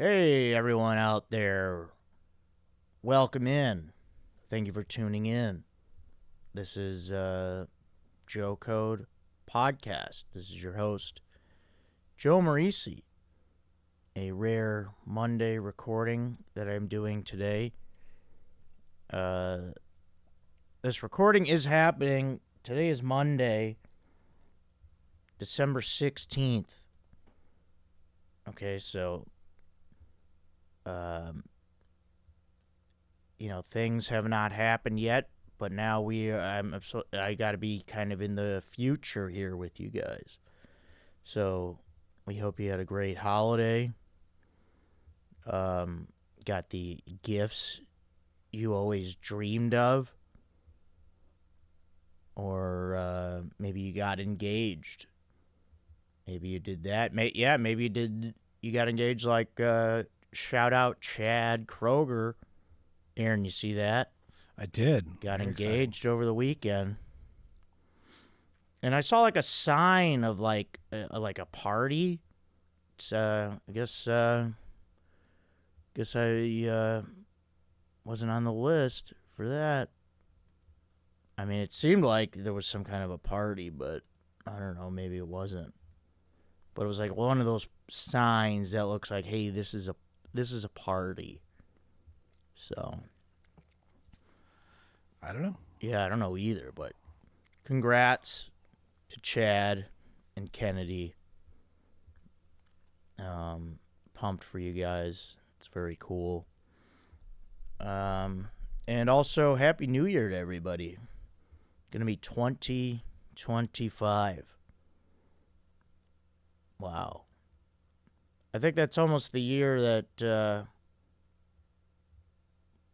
Hey, everyone out there. Welcome in. Thank you for tuning in. This is Joe Code Podcast. This is your host, Joe Marrese. A rare Monday recording that I'm doing today. This recording is happening. Today is Monday, December 16th. Okay, so things have not happened yet, but now I got to be kind of in the future here with you guys. So we hope you had a great holiday. Got the gifts you always dreamed of, or maybe you got engaged. Maybe you did that. Maybe you did. You got engaged, like shout out Chad Kroger. Aaron, you see that? I did. Got Very engaged exciting. over the weekend. And I saw like a sign of like a party. It's I guess I wasn't on the list for that. I mean, it seemed like there was some kind of a party, but I don't know, maybe it wasn't. But it was like one of those signs that looks like, hey, this is a party. So I don't know. yeah, I don't know either, but congrats to Chad and Kennedy. Pumped for you guys. It's very cool. And also Happy New Year to everybody. Gonna be 2025. Wow. I think that's almost the year that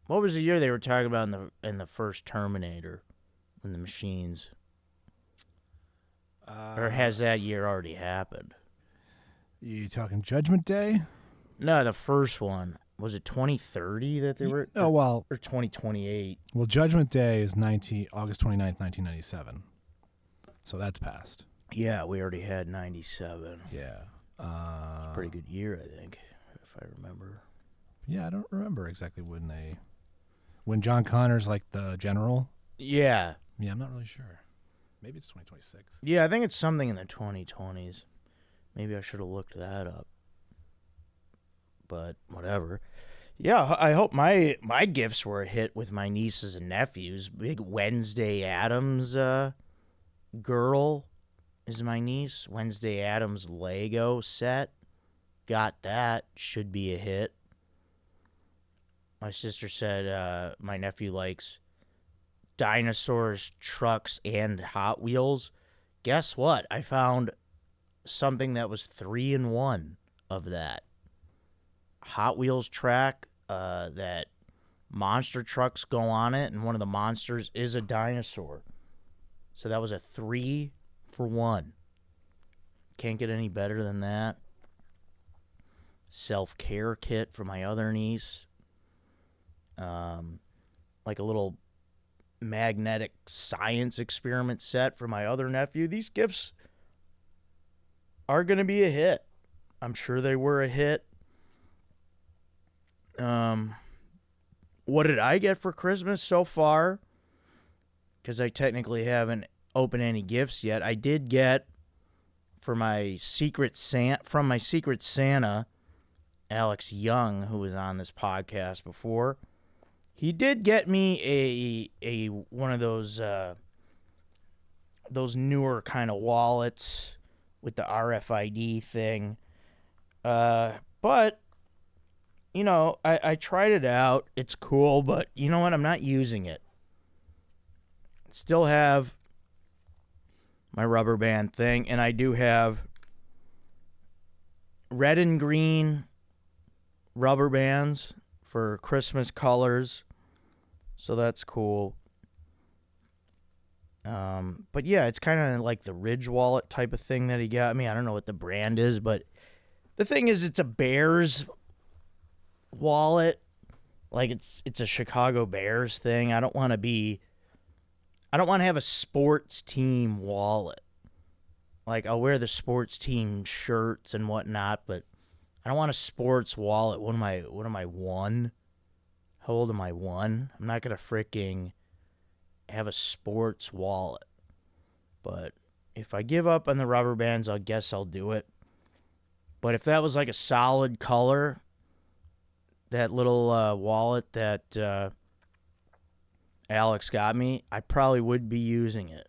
what was the year they were talking about in the first Terminator, in the machines? Or has that year already happened? You talking Judgment Day? No, the first one. Was it 2030 that they were? Oh, well. Or 2028? Well, Judgment Day is August 29th, 1997. So that's passed. Yeah, we already had 97. Yeah. It's a pretty good year, I think, if I remember. Yeah, I don't remember exactly when John Connor's like the general. Yeah. Yeah, I'm not really sure. Maybe it's 2026. Yeah, I think it's something in the 2020s. Maybe I should have looked that up. But whatever. Yeah, I hope my gifts were a hit with my nieces and nephews. Big Wednesday Addams girl is my niece. Wednesday Addams Lego set. Got that. Should be a hit. My sister said my nephew likes dinosaurs, trucks, and Hot Wheels. Guess what? I found something that was 3-in-1 of that. Hot Wheels track that monster trucks go on it, and one of the monsters is a dinosaur. So that was a 3-for-1. Can't get any better than that. Self-care kit for my other niece. Like a little magnetic science experiment set for my other nephew. These gifts are going to be a hit. I'm sure they were a hit. What did I get for Christmas so far? Because I technically haven't opened any gifts yet. I did get from my Secret Santa, Alex Young, who was on this podcast before. He did get me a one of those newer kind of wallets with the RFID thing. But you know, I tried it out. It's cool, but you know what? I'm not using it. Still have my rubber band thing, and I do have red and green rubber bands for Christmas colors, so that's cool. But yeah, it's kind of like the Ridge wallet type of thing that he got me. I don't know what the brand is, but the thing is, it's a Bears wallet. Like it's a Chicago Bears thing. I don't want to have a sports team wallet. Like, I'll wear the sports team shirts and whatnot, but I don't want a sports wallet. What am I, 1? How old am I, 1? I'm not going to freaking have a sports wallet. But if I give up on the rubber bands, I guess I'll do it. But if that was like a solid color, that little wallet that Alex got me, I probably would be using it.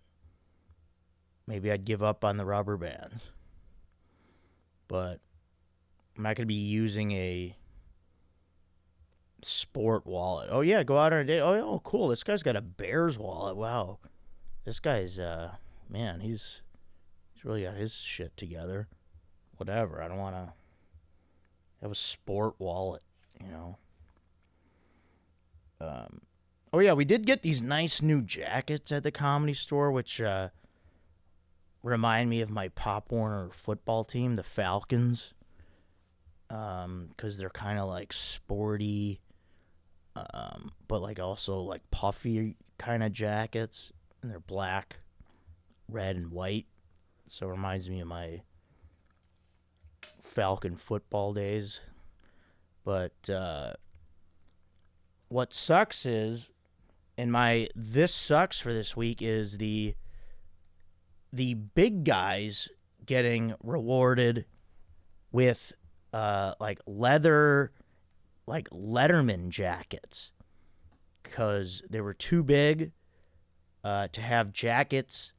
Maybe I'd give up on the rubber bands. But I'm not going to be using a sport wallet. Oh, yeah, go out on a date. Oh, cool. This guy's got a Bears wallet. Wow. This guy's, man, he's really got his shit together. Whatever. I don't want to have a sport wallet, you know. Oh, yeah, we did get these nice new jackets at the Comedy Store, which remind me of my Pop Warner football team, the Falcons, because they're kind of like sporty, but like also like puffy kind of jackets, and they're black, red, and white, so it reminds me of my Falcon football days. But what sucks is, this sucks for this week is the big guys getting rewarded with like leather, like Letterman jackets, because they were too big to have jackets.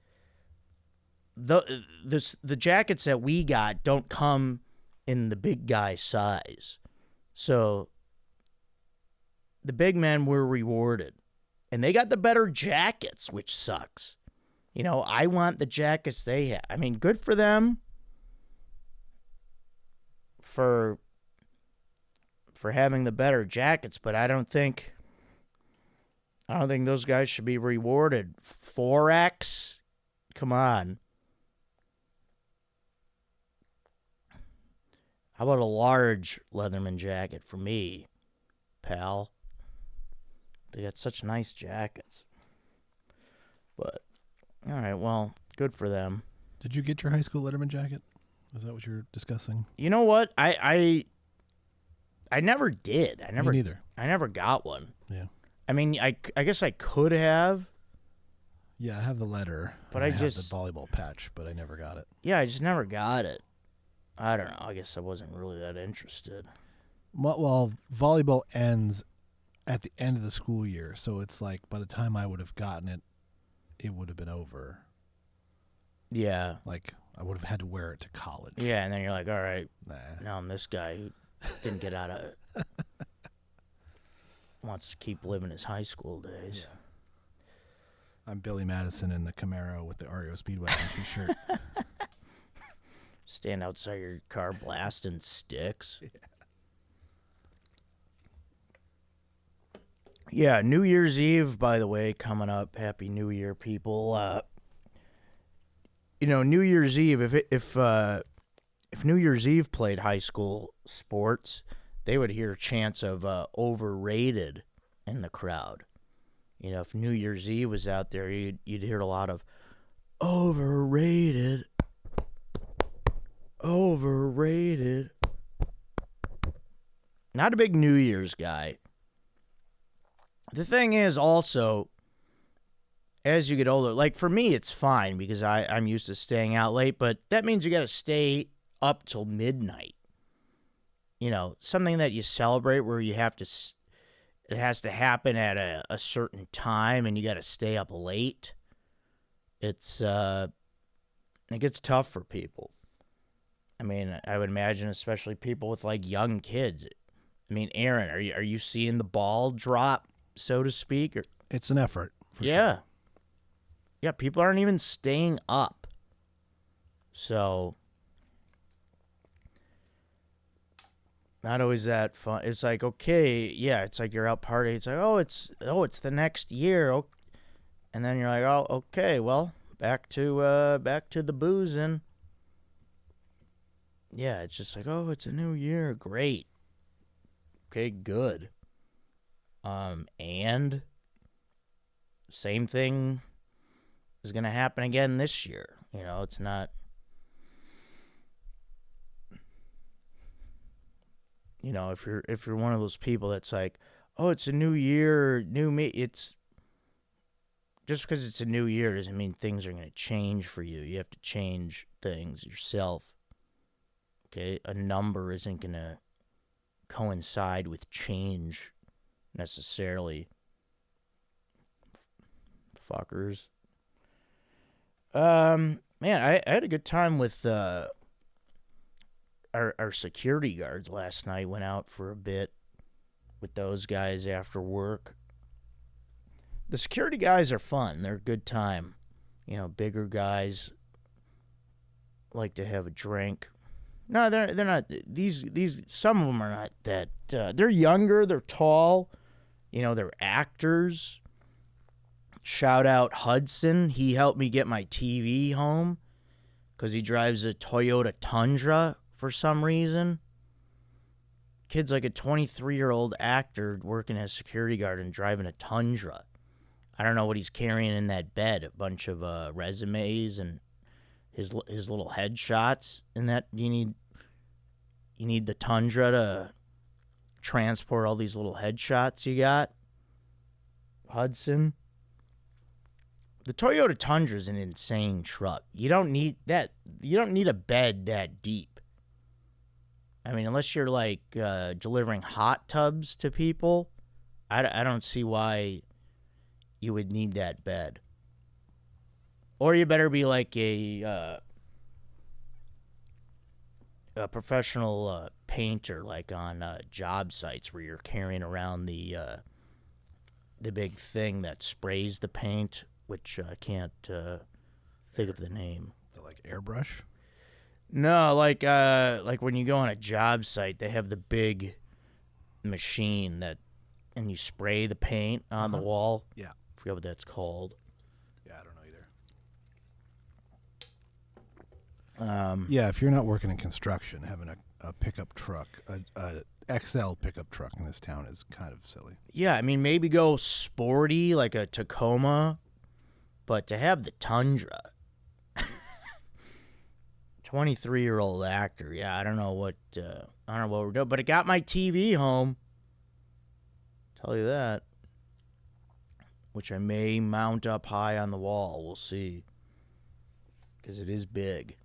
The jackets that we got don't come in the big guy size, so the big men were rewarded, and they got the better jackets, which sucks. You know, I want the jackets they have. I mean, good for them for having the better jackets, but I don't think those guys should be rewarded. 4X? Come on. How about a large Leatherman jacket for me, pal? They got such nice jackets. But all right, well, good for them. Did you get your high school Letterman jacket? Is that what you're discussing? You know what? I never did. Me neither. I never got one. Yeah. I mean, I guess I could have. Yeah, I have the letter. But I have the volleyball patch, but I never got it. Yeah, I just never got it. I don't know. I guess I wasn't really that interested. Well, volleyball ends at the end of the school year, so it's like by the time I would have gotten it, it would have been over. Yeah. Like, I would have had to wear it to college. Yeah, and then you're like, all right, nah. now I'm this guy who didn't get out of it. Wants to keep living his high school days. Yeah. I'm Billy Madison in the Camaro with the REO Speedwagon t-shirt. Stand outside your car blasting sticks. Yeah, New Year's Eve, by the way, coming up. Happy New Year, people. New Year's Eve, if New Year's Eve played high school sports, they would hear chants of Overrated in the crowd. You know, if New Year's Eve was out there, you'd hear a lot of Overrated. Overrated. Not a big New Year's guy. The thing is also, as you get older, like for me, it's fine because I'm used to staying out late, but that means you got to stay up till midnight. You know, something that you celebrate where you have to, it has to happen at a certain time and you got to stay up late. It gets tough for people. I mean, I would imagine, especially people with like young kids. I mean, Aaron, are you seeing the ball drop, so to speak? Or it's an effort. For yeah. Sure. Yeah, people aren't even staying up. So, not always that fun. It's like, okay, yeah, it's like you're out partying. It's like, it's the next year. Oh. And then you're like, oh, okay, well, back to the boozing. Yeah, it's just like, oh, it's a new year. Great. Okay, good. And same thing is going to happen again this year. You know, it's not. if you're one of those people that's like, oh, it's a new year, new me. It's just because it's a new year doesn't mean things are going to change for you. You have to change things yourself. Okay, a number isn't going to coincide with change necessarily. Fuckers. Man, I had a good time with our security guards last night. Went out for a bit with those guys after work. The security guys are fun. They're a good time. Bigger guys like to have a drink. No, they're not. These some of them are not that. They're younger. They're tall. They're actors. Shout out Hudson. He helped me get my TV home because he drives a Toyota Tundra for some reason. Kid's like a 23-year-old actor working as a security guard and driving a Tundra. I don't know what he's carrying in that bed. A bunch of resumes and his little headshots. And that you need the Tundra to transport all these little headshots you got. Hudson. The Toyota Tundra is an insane truck. You don't need that. You don't need a bed that deep. I mean, unless you're like delivering hot tubs to people, I don't see why you would need that bed. Or you better be like a professional painter, like on job sites where you're carrying around the big thing that sprays the paint, which I can't think of the name. The like airbrush? No, like when you go on a job site, they have the big machine and you spray the paint on the wall. Yeah. I forget what that's called. Yeah, I don't know either. Yeah, if you're not working in construction, having a pickup truck, a XL pickup truck in this town is kind of silly. Yeah, I mean, maybe go sporty like a Tacoma, but to have the Tundra, 23-year-old actor. Yeah, I don't know what we're doing, but it got my TV home. Tell you that. Which I may mount up high on the wall. We'll see. Because it is big.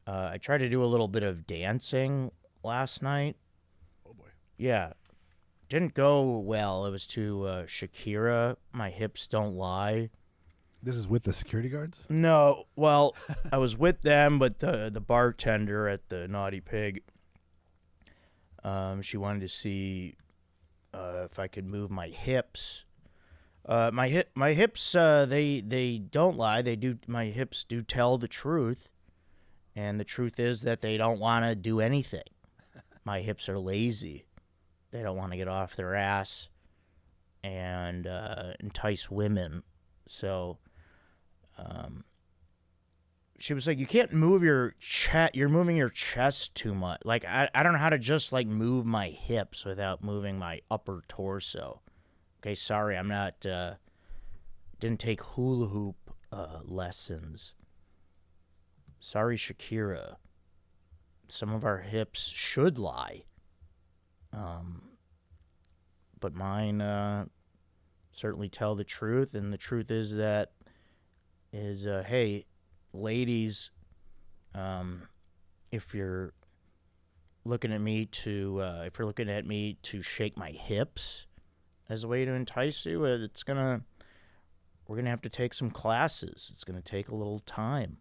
I tried to do a little bit of dancing last night. Oh, boy. Yeah. Didn't go well. It was to Shakira, My Hips Don't Lie. This is with the security guards? No. Well, I was with them, but the bartender at the Naughty Pig, she wanted to see if I could move my hips. My hips, they don't lie. They do. My hips do tell the truth, and the truth is that they don't want to do anything. My hips are lazy. They don't want to get off their ass and entice women. So, she was like, "You can't move your chest. You're moving your chest too much. Like I don't know how to just like move my hips without moving my upper torso." Okay, sorry, I'm not. Didn't take hula hoop lessons. Sorry, Shakira. Some of our hips should lie. But mine certainly tell the truth, and the truth is that hey, ladies, if you're looking at me to shake my hips as a way to entice you, we're gonna have to take some classes. It's gonna take a little time.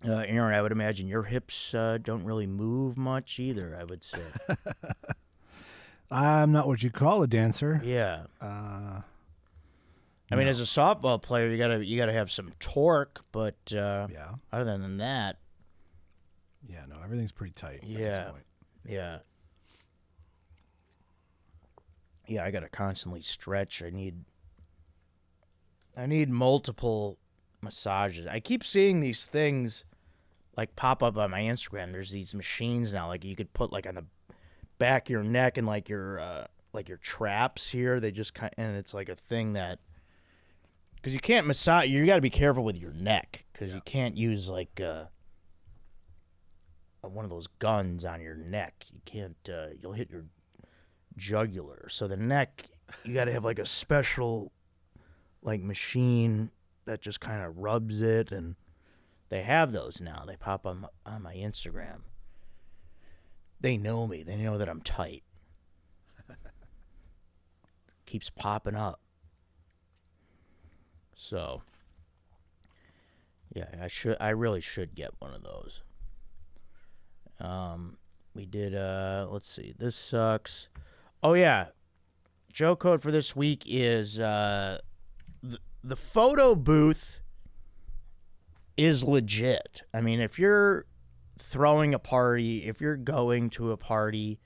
Aaron, I would imagine your hips don't really move much either, I would say. I'm not what you call a dancer. Yeah. I mean, as a softball player, you gotta have some torque, but yeah. Other than that, yeah, no, everything's pretty tight at this point. Yeah. Yeah, I gotta constantly stretch. I need multiple massages. I keep seeing these things like pop up on my Instagram. There's these machines now, like you could put like on the back of your neck and like your traps here. They just and it's like a thing that, because you can't massage. You got to be careful with your neck because you can't use like one of those guns on your neck. You can't. You'll hit your jugular. So the neck, you got to have like a special like machine that just kind of rubs it, and they have those now. They pop on my Instagram. They know me. They know that I'm tight. Keeps popping up. So, yeah, I really should get one of those. We did, let's see, this sucks. Oh, yeah. Joke code for this week is, the photo booth is legit. I mean, if you're throwing a party, if you're going to a party,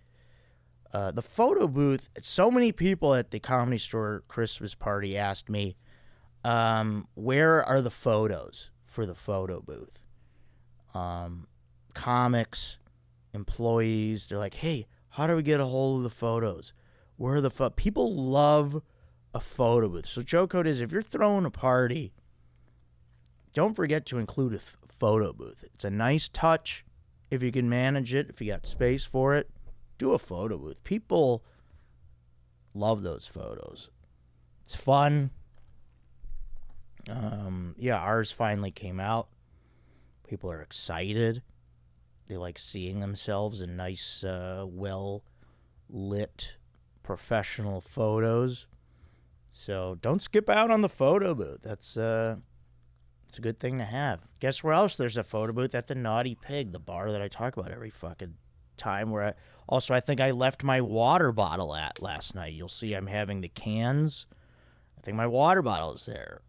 the photo booth, so many people at the Comedy Store Christmas party asked me, where are the photos for the photo booth? Comics, employees, they're like, hey, how do we get a hold of the photos? Where are the people love a photo booth. So joke code is, if you're throwing a party, don't forget to include a photo booth. It's a nice touch if you can manage it, if you got space for it. Do a photo booth. People love those photos. It's fun. Yeah, ours finally came out. People are excited. They like seeing themselves in nice, well-lit, professional photos. So don't skip out on the photo booth. It's a good thing to have. Guess where else there's a photo booth? At the Naughty Pig, the bar that I talk about every fucking time. Where I think I left my water bottle at last night. You'll see I'm having the cans. I think my water bottle is there.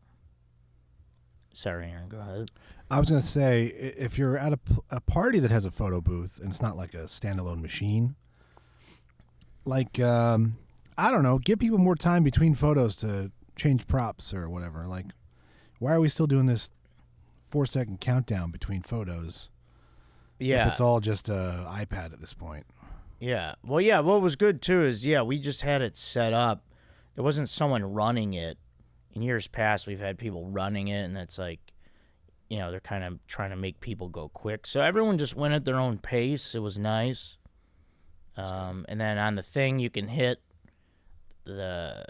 Sorry, Aaron, go ahead. I was going to say, if you're at a party that has a photo booth and it's not like a standalone machine, like, I don't know, give people more time between photos to change props or whatever. Like, why are we still doing this 4-second countdown between photos? Yeah. If it's all just a iPad at this point. Yeah. Well, yeah, what was good, too, is, yeah, we just had it set up. There wasn't someone running it. In years past, we've had people running it, and it's like, you know, they're kind of trying to make people go quick. So everyone just went at their own pace. It was nice. And then on the thing, you can hit the,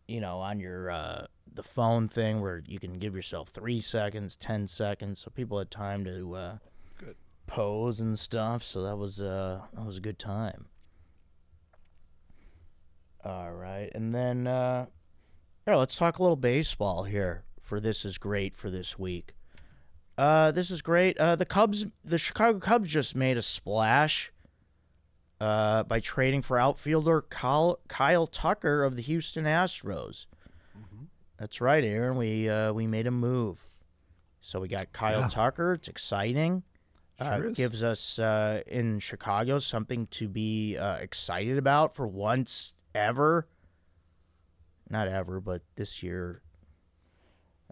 you know, on your the phone thing where you can give yourself 3 seconds, 10 seconds, so people had time to pose and stuff. So that was a good time. All right, and then yeah, let's talk a little baseball here. For This Is Great for this week. This is great. The Chicago Cubs just made a splash by trading for outfielder Kyle Tucker of the Houston Astros. Mm-hmm. That's right, Aaron. We made a move. So we got Kyle Tucker. It's exciting. Sure is. Gives us in Chicago something to be excited about for once ever. Not ever, but this year.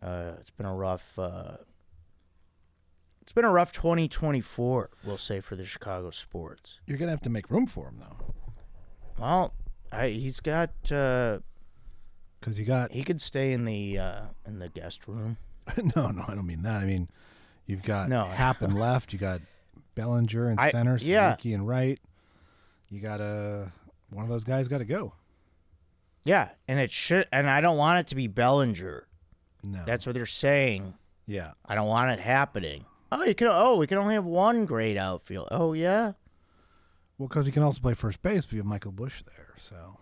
It's been a rough 2024, we'll say, for the Chicago sports. You're gonna have to make room for him, though. Well, he's got because he could stay in the guest room. No, I don't mean that. I mean, you've got Happ in left, you got Bellinger in center, Suzuki in right. You got one of those guys got to go. Yeah, and I don't want it to be Bellinger. No. That's what they're saying. Yeah. I don't want it happening. We can only have one great outfield. Oh, yeah? Well, because he can also play first base, but you have Michael Busch there, so.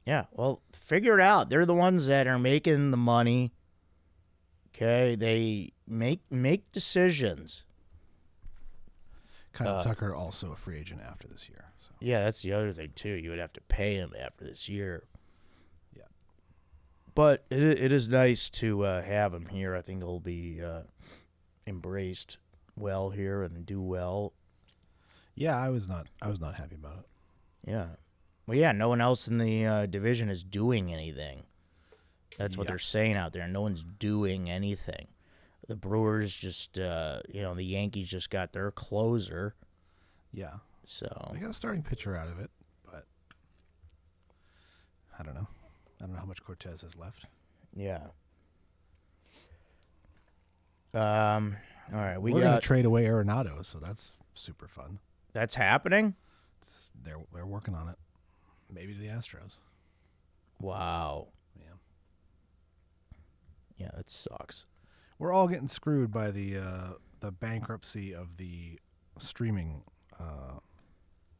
Yeah, well, figure it out. They're the ones that are making the money. Okay? They make decisions. Kyle Tucker also a free agent after this year. So. Yeah, that's the other thing, too. You would have to pay him after this year. Yeah. But it is nice to have him here. I think he'll be embraced well here and do well. Yeah, I was not happy about it. Yeah. Well, yeah, no one else in the division is doing anything. That's what they're saying out there. No one's doing anything. The Brewers just, the Yankees just got their closer. Yeah. So they got a starting pitcher out of it, but I don't know. I don't know how much Cortez has left. Yeah. All right, we're going to trade away Arenado, so that's super fun. That's happening? They're working on it. Maybe to the Astros. Wow. Yeah. Yeah, that sucks. We're all getting screwed by the bankruptcy of the streaming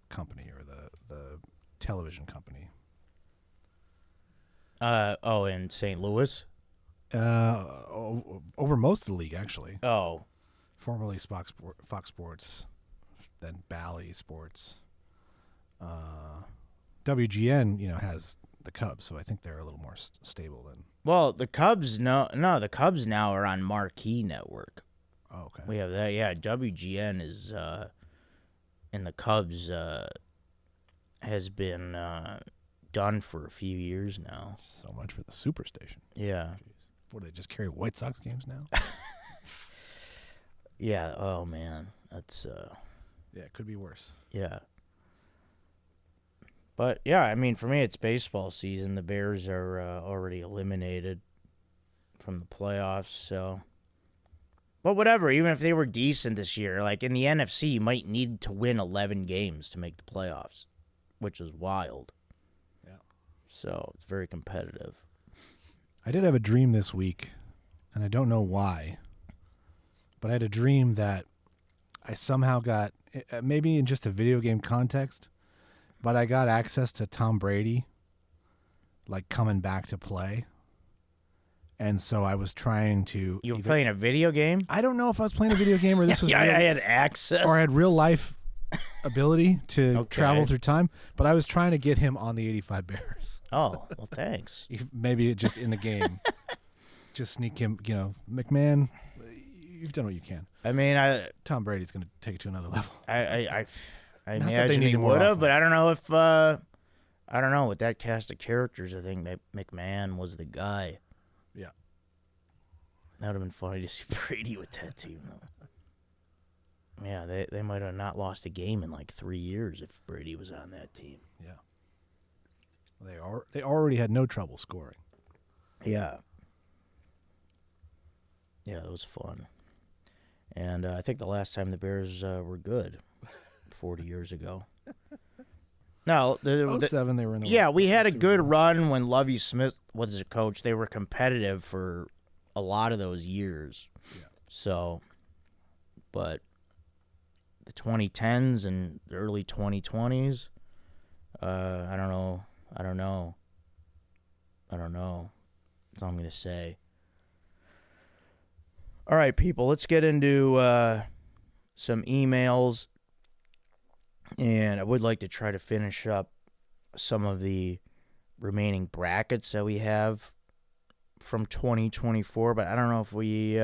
company or the television company. In St. Louis? Over most of the league, actually. Oh. Formerly Fox Sports, then Bally Sports. WGN, has the Cubs, so I think they're a little more stable than. Well, the Cubs, the Cubs now are on Marquee Network. Oh, okay. We have that, yeah. WGN is, and the Cubs has been done for a few years now. So much for the Superstation. Yeah. Jeez. What, do they just carry White Sox games now? Yeah, oh, man. That's, yeah, it could be worse. yeah. But, yeah, I mean, for me, it's baseball season. The Bears are already eliminated from the playoffs, so. But whatever, even if they were decent this year, like in the NFC, you might need to win 11 games to make the playoffs, which is wild. Yeah. So it's very competitive. I did have a dream this week, and I don't know why, but I had a dream that I somehow got, maybe in just a video game context, but I got access to Tom Brady, like coming back to play. And so I was trying to. You were playing a video game? I don't know if I was playing a video game or this was. Yeah, real, I had access. Or I had real life ability to Okay. travel through time. But I was trying to get him on the 85 Bears. Oh, well, thanks. Maybe just in the game. Just sneak him, McMahon, you've done what you can. I mean, Tom Brady's going to take it to another level. I Not that they imagine he need more would have, but I offense. don't know if, I don't know, with that cast of characters, I think that McMahon was the guy. Yeah. That would have been funny to see Brady with that team, though. Yeah, they might have not lost a game in like 3 years if Brady was on that team. Yeah. They already had no trouble scoring. Yeah. Yeah, that was fun. And I think the last time the Bears were good, 40 years ago. No, the 07, they were in the yeah, we had a Super good Bowl. run when Lovie Smith was the coach. They were competitive for a lot of those years. Yeah. So, but the 2010s and the early 2020s, I don't know. That's all I'm going to say. All right, people, let's get into some emails. And I would like to try to finish up some of the remaining brackets that we have from 2024, but I don't know if we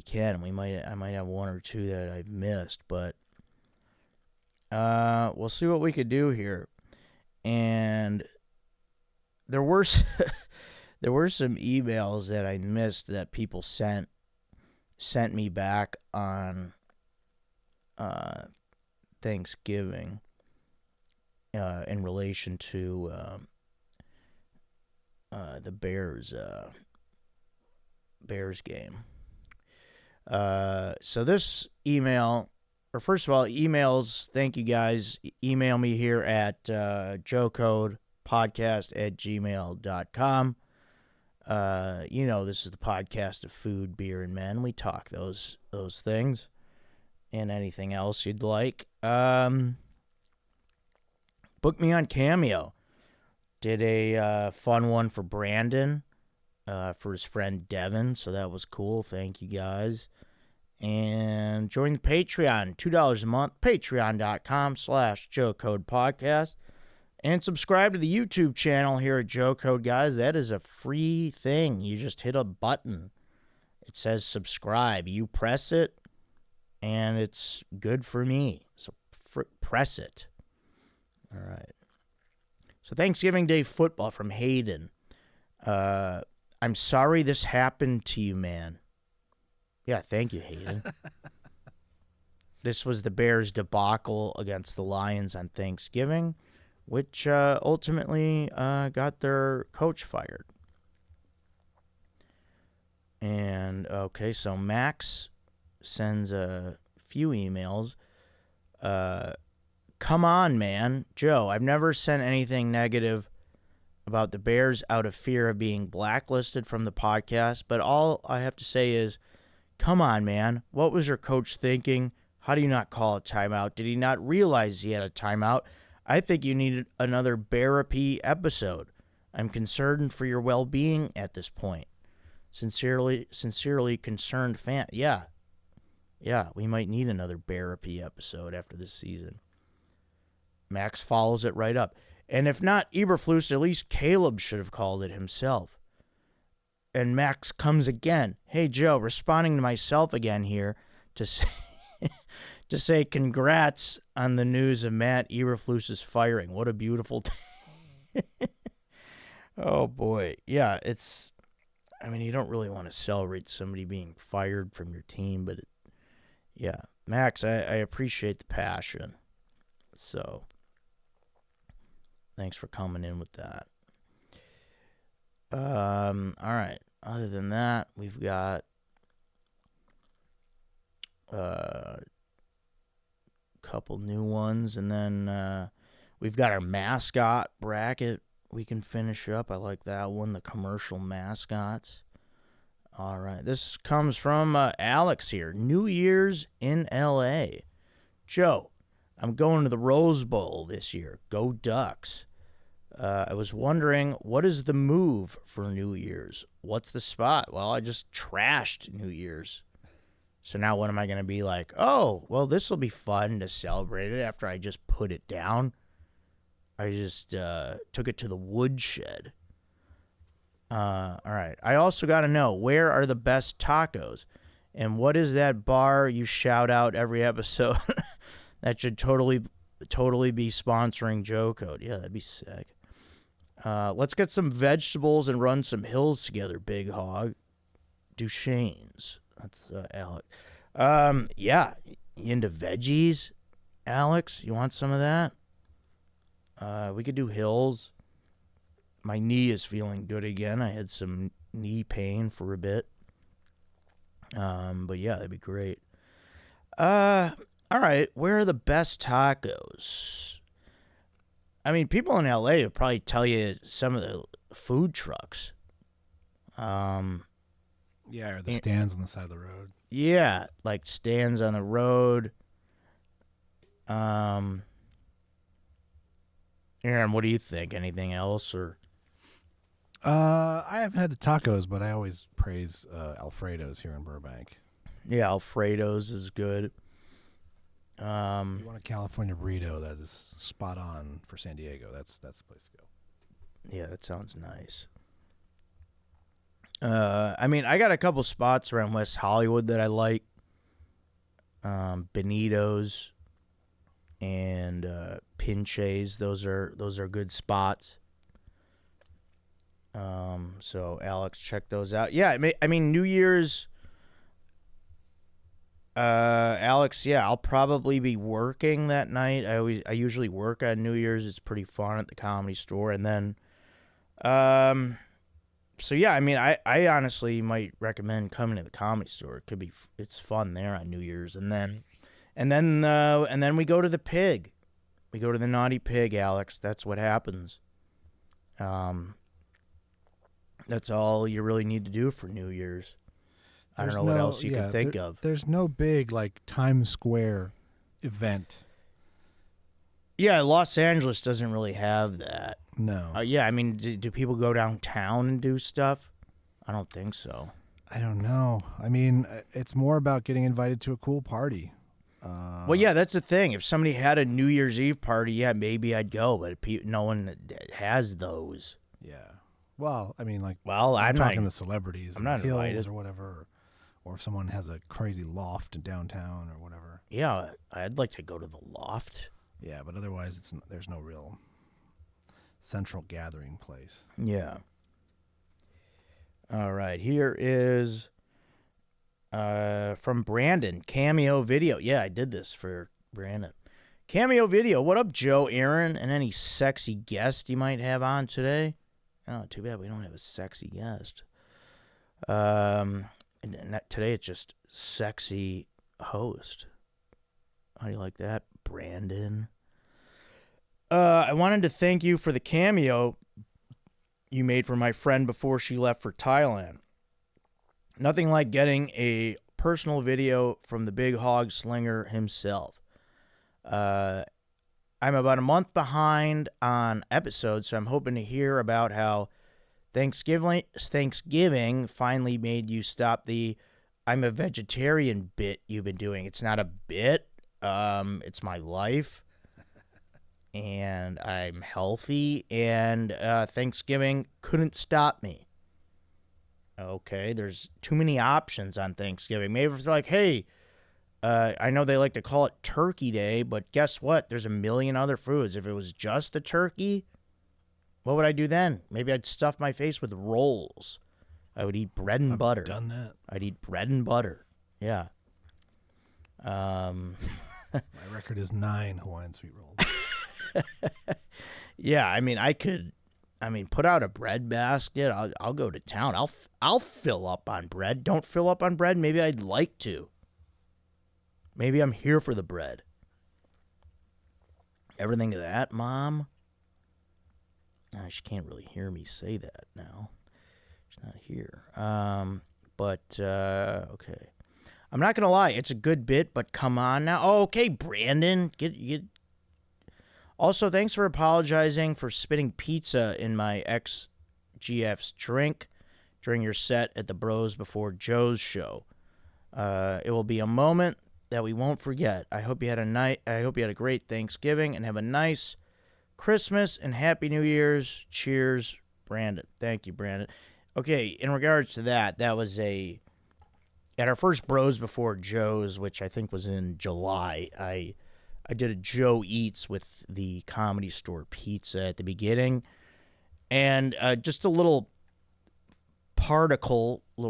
can. I might have one or two that I've missed, but we'll see what we could do here. And there were there were some emails that I missed that people sent me back on Thanksgiving in relation to the Bears game. So this email, or first of all, emails, thank you guys. Email me here at joecodepodcast@gmail.com. This is the podcast of food, beer, and men. We talk those things and anything else you'd like. Book me on Cameo. Did a fun one for Brandon, for his friend Devin, so that was cool. Thank you guys. And join the Patreon, $2 a month, patreon.com/JoeCodePodcast. And subscribe to the YouTube channel here at Joe Code, guys. That is a free thing. You just hit a button. It says subscribe. You press it, and it's good for me. So press it. All right. So Thanksgiving Day football from Hayden. I'm sorry this happened to you, man. Yeah, thank you, Hayden. This was the Bears' debacle against the Lions on Thanksgiving, which ultimately got their coach fired. And, okay, so Max sends a few emails. Come on, man. Joe, I've never sent anything negative about the Bears out of fear of being blacklisted from the podcast, but all I have to say is, come on, man. What was your coach thinking? How do you not call a timeout? Did he not realize he had a timeout? I think you needed another Barapy episode. I'm concerned for your well-being at this point. Sincerely concerned fan. Yeah, we might need another Barapy episode after this season. Max follows it right up. And if not Eberflus, at least Caleb should have called it himself. And Max comes again. Hey, Joe, responding to myself again here to say, to say congrats on the news of Matt Eberflus's firing. What a beautiful day. Oh, boy. Yeah, you don't really want to celebrate somebody being fired from your team, but yeah. Max, I appreciate the passion. So, thanks for coming in with that. All right. Other than that, we've got a couple new ones, and then we've got our mascot bracket we can finish up. I like that one, the commercial mascots. All right. This comes from Alex here. New Year's in L.A. Joe, I'm going to the Rose Bowl this year. Go Ducks. I was wondering, what is the move for New Year's? What's the spot? Well, I just trashed New Year's. So now what am I going to be like? Oh, well, this will be fun to celebrate it after I just put it down. I just took it to the woodshed. All right. I also got to know, where are the best tacos? And what is that bar you shout out every episode that should totally be sponsoring Joe Code? Yeah, that'd be sick. Let's get some vegetables and run some hills together, Big Hog. Duchesne's. That's Alex. Yeah, you into veggies, Alex? You want some of that? We could do hills. My knee is feeling good again. I had some knee pain for a bit. But yeah, that'd be great. All right, where are the best tacos? I mean, people in LA will probably tell you some of the food trucks. Yeah, or the stands on the side of the road. Yeah, like stands on the road. Aaron, what do you think? Anything else? Or I haven't had the tacos, but I always praise Alfredo's here in Burbank. Yeah, Alfredo's is good. You want a California burrito that is spot on for San Diego. That's the place to go. Yeah, that sounds nice. I mean, I got a couple spots around West Hollywood that I like. Benito's and Pinche's. Those are good spots. So Alex, check those out. Yeah, I mean New Year's. Alex, yeah, I'll probably be working that night. I usually work on New Year's. It's pretty fun at the Comedy Store, and then, so yeah, I mean, I honestly might recommend coming to the Comedy Store. It's fun there on New Year's, and then we go to the Pig. We go to the Naughty Pig, Alex. That's what happens. That's all you really need to do for New Year's. I don't know what else you can think of. There's no big, like, Times Square event. Yeah, Los Angeles doesn't really have that. No. Yeah, I mean, do people go downtown and do stuff? I don't think so. I don't know. I mean, it's more about getting invited to a cool party. Well, yeah, that's the thing. If somebody had a New Year's Eve party, yeah, maybe I'd go, but no one has those. Yeah. Well, I mean, like, I'm talking the celebrities, I'm not Hills invited. or whatever, or if someone has a crazy loft in downtown or whatever. Yeah, I'd like to go to the loft. Yeah, but otherwise, there's no real central gathering place. Yeah. All right, here is from Brandon, Cameo Video. Yeah, I did this for Brandon. Cameo Video. What up, Joe, Aaron, and any sexy guest you might have on today? Oh, too bad we don't have a sexy guest. And today it's just sexy host. How do you like that, Brandon? I wanted to thank you for the cameo you made for my friend before she left for Thailand. Nothing like getting a personal video from the big hog slinger himself. I'm about a month behind on episodes, so I'm hoping to hear about how Thanksgiving finally made you stop the I'm a vegetarian bit you've been doing. It's not a bit. It's my life. And I'm healthy, and Thanksgiving couldn't stop me. Okay, there's too many options on Thanksgiving. Maybe if it's like, hey, I know they like to call it Turkey Day, but guess what? There's a million other foods. If it was just the turkey, what would I do then? Maybe I'd stuff my face with rolls. I would eat bread and butter. Done that. I'd eat bread and butter. Yeah. My record is 9 Hawaiian sweet rolls. Yeah, I mean, put out a bread basket. I'll go to town. I'll fill up on bread. Don't fill up on bread. Maybe I'd like to. Maybe I'm here for the bread. Ever think of that, Mom? She can't really hear me say that now. She's not here. Okay. I'm not gonna lie. It's a good bit, but come on now. Oh, okay, Brandon, get. Also, thanks for apologizing for spitting pizza in my ex-GF's drink during your set at the Bros Before Joe's show. It will be a moment that we won't forget. I hope you had a great Thanksgiving and have a nice Christmas and Happy New Year's. Cheers, Brandon. Thank you, Brandon. Okay, in regards to that was at our first Bros Before Joe's, which I think was in July. I did a Joe Eats with the Comedy Store pizza at the beginning. And just a little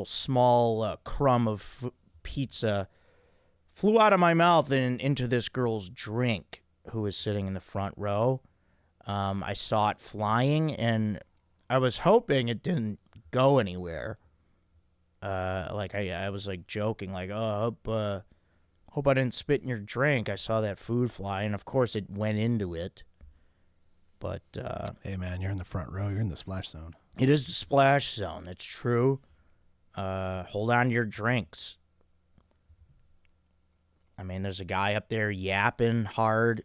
small crumb of pizza flew out of my mouth and into this girl's drink who was sitting in the front row. I saw it flying, and I was hoping it didn't go anywhere. I was like joking, like, oh, hope I didn't spit in your drink. I saw that food fly, and of course it went into it. But hey, man, you're in the front row. You're in the splash zone. It is the splash zone. That's true. Hold on to your drinks. I mean, there's a guy up there yapping hard,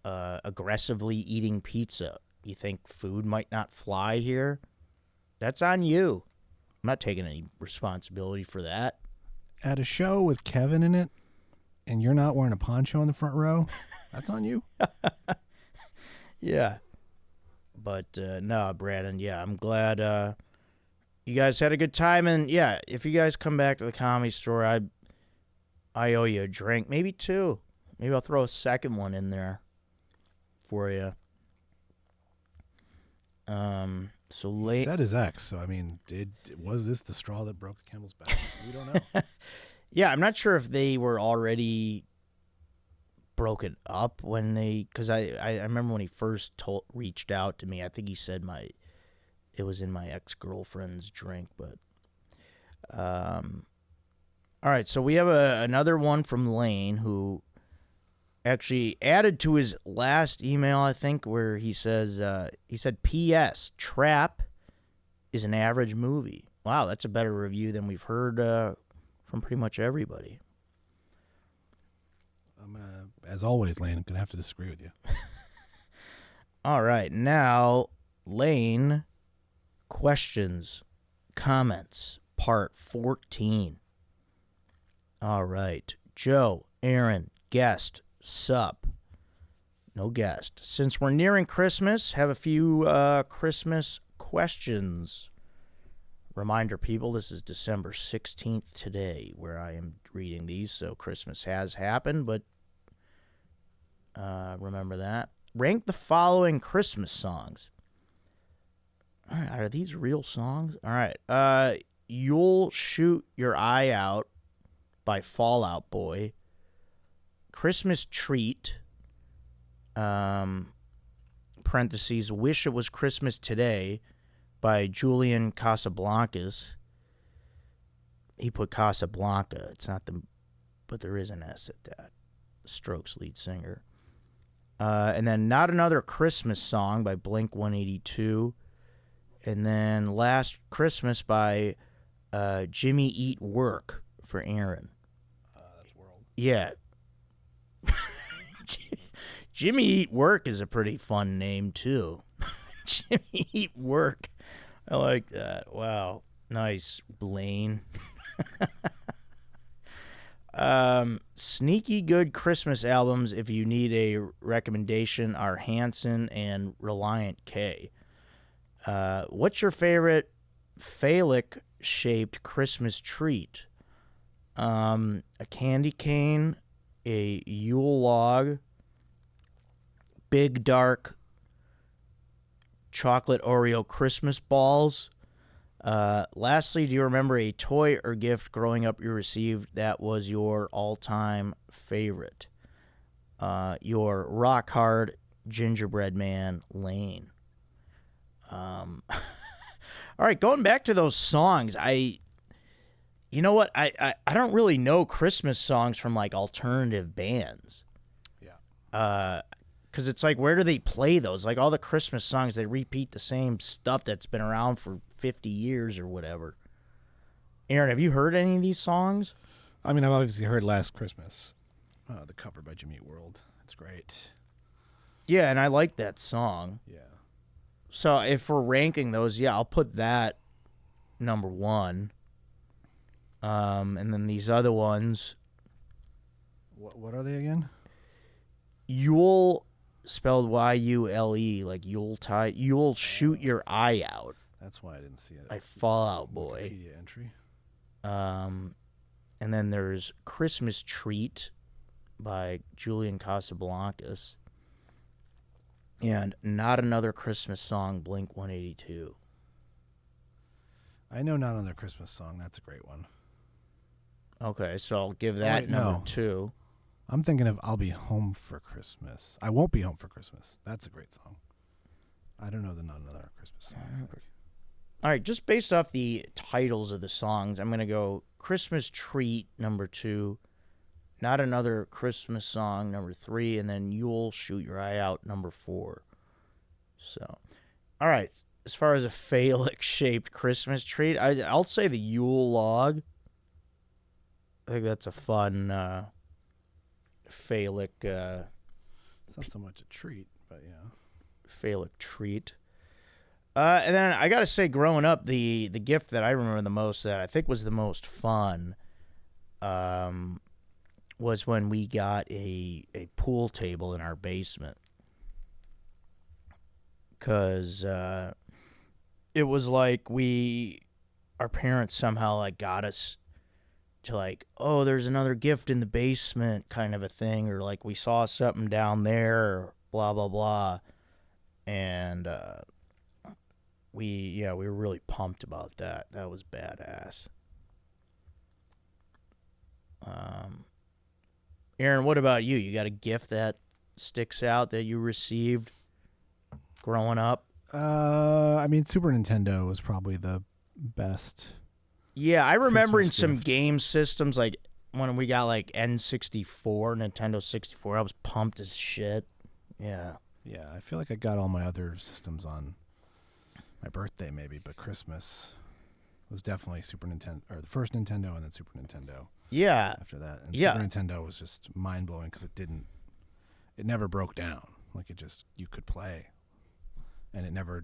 aggressively eating pizza. You think food might not fly here? That's on you. I'm not taking any responsibility for that. At a show with Kevin in it, and you're not wearing a poncho in the front row, that's on you. Yeah. But, no, Brandon, yeah, I'm glad you guys had a good time. And, yeah, if you guys come back to the Comedy Store, I owe you a drink. Maybe 2. Maybe I'll throw a second one in there for you. So late. Said his ex. So I mean, was this the straw that broke the camel's back? We don't know. Yeah, I'm not sure if they were already broken up because I remember when he first reached out to me. I think he said it was in my ex-girlfriend's drink, but all right. So we have another one from Lane who actually added to his last email, I think, where he said, P.S. Trap is an average movie. Wow, that's a better review than we've heard from pretty much everybody. As always, Lane, I'm going to have to disagree with you. All right, now, Lane, questions, comments, part 14. All right, Joe, Aaron, guest, sup. No guest. Since we're nearing Christmas, have a few Christmas questions. Reminder, people, this is December 16th today where I am reading these, so Christmas has happened, but remember that. Rank the following Christmas songs. All right, are these real songs? All right. You'll Shoot Your Eye Out by Fall Out Boy. Christmas Treat, parentheses, Wish It Was Christmas Today by Julian Casablancas. He put Casablanca. It's not but there is an S at that. Strokes lead singer. And then Not Another Christmas Song by Blink-182. And then Last Christmas by Jimmy Eat Work for Aaron. That's World. Yeah. Jimmy Eat Work is a pretty fun name, too. Jimmy Eat Work. I like that. Wow. Nice, Blaine. Sneaky good Christmas albums, if you need a recommendation, are Hanson and Reliant K. What's your favorite phallic-shaped Christmas treat? A candy cane, a Yule log, big dark chocolate Oreo Christmas balls. Lastly, do you remember a toy or gift growing up you received that was your all-time favorite? Your rock hard gingerbread man, Lane. All right, going back to those songs, you know what? I don't really know Christmas songs from like alternative bands. Yeah. Because it's like, where do they play those? Like all the Christmas songs, they repeat the same stuff that's been around for 50 years or whatever. Aaron, have you heard any of these songs? I mean, I've obviously heard Last Christmas, the cover by Jimmy Eat World. It's great. Yeah, and I like that song. Yeah. So if we're ranking those, yeah, I'll put that number one. And then these other ones, What are they again? Yule, spelled Y-U-L-E, like Yuletide. You'll shoot your eye out. That's why I didn't see it. By Fall Out Boy. Wikipedia entry. And then there's Christmas Treat by Julian Casablancas. And Not Another Christmas Song, Blink-182. I know Not Another Christmas Song. That's a great one. Okay, so I'll give that wait, number no. 2. I'm thinking of I'll Be Home for Christmas. I Won't Be Home for Christmas. That's a great song. I don't know the Not Another Christmas Song. All right, just based off the titles of the songs, I'm going to go Christmas Treat, number 2, Not Another Christmas Song, number 3, and then You'll Shoot Your Eye Out, number 4. So, all right, as far as a phallic-shaped Christmas treat, I'll say the Yule log. I think that's a fun phallic... It's not so much a treat, but yeah. Phallic treat. And then I got to say, growing up, the gift that I remember the most, that I think was the most fun, was when we got a pool table in our basement. Because it was like our parents somehow like got us to like, oh, there's another gift in the basement kind of a thing, or like we saw something down there, or blah, blah, blah. And we were really pumped about that. That was badass. Aaron, what about you? You got a gift that sticks out that you received growing up? I mean, Super Nintendo was probably the best. Yeah, I remember in Christmas some gift. game systems, like when we got like N64, Nintendo 64, I was pumped as shit. Yeah. Yeah, I feel like I got all my other systems on my birthday maybe, but Christmas was definitely Super Nintendo, or the first Nintendo and then Super Nintendo Yeah. after that. And Yeah. Super Nintendo was just mind-blowing because it never broke down. Like you could play, and it never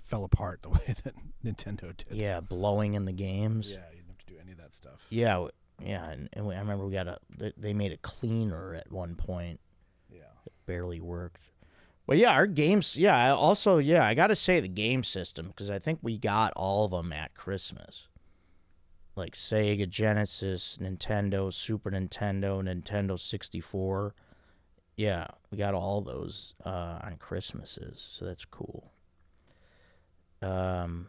fell apart the way that Nintendo did. Yeah, blowing in the games. Yeah, you didn't have to do any of that stuff. Yeah, and I remember they made a cleaner at one point. Yeah. It barely worked. But yeah, our games, I got to say the game system, because I think we got all of them at Christmas. Like Sega, Genesis, Nintendo, Super Nintendo, Nintendo 64. Yeah, we got all those on Christmases, so that's cool. All